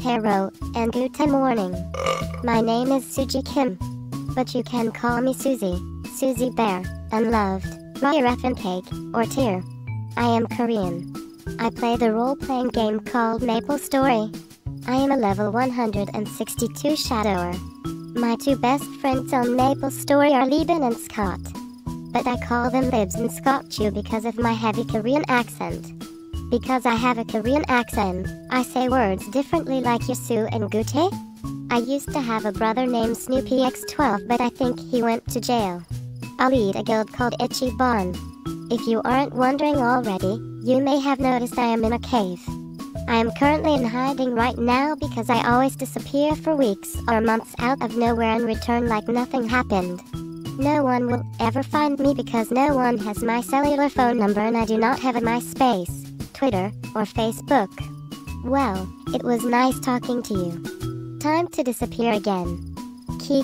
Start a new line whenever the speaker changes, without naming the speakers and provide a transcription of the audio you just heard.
Hello, and good morning. My name is Suji Kim, but you can call me Susie, Susie Bear, Unloved, Roy F and Cake, or Tear. I am Korean. I play the role-playing game called Maple Story. I am a level 162 Shadower. My two best friends on Maple Story are Lieben and Scott. But I call them Libs and Scotchu because of my heavy Korean accent. Because I have a Korean accent, I say words differently like Yasu and Gute. I used to have a brother named Snoopy X12, but I think he went to jail. I lead a guild called Ichiban. If you aren't wondering already, you may have noticed I am in a cave. I am currently in hiding right now because I always disappear for weeks or months out of nowhere and return like nothing happened. No one will ever find me because no one has my cellular phone number and I do not have a MySpace, Twitter, or Facebook. Well, it was nice talking to you. Time to disappear again. Key.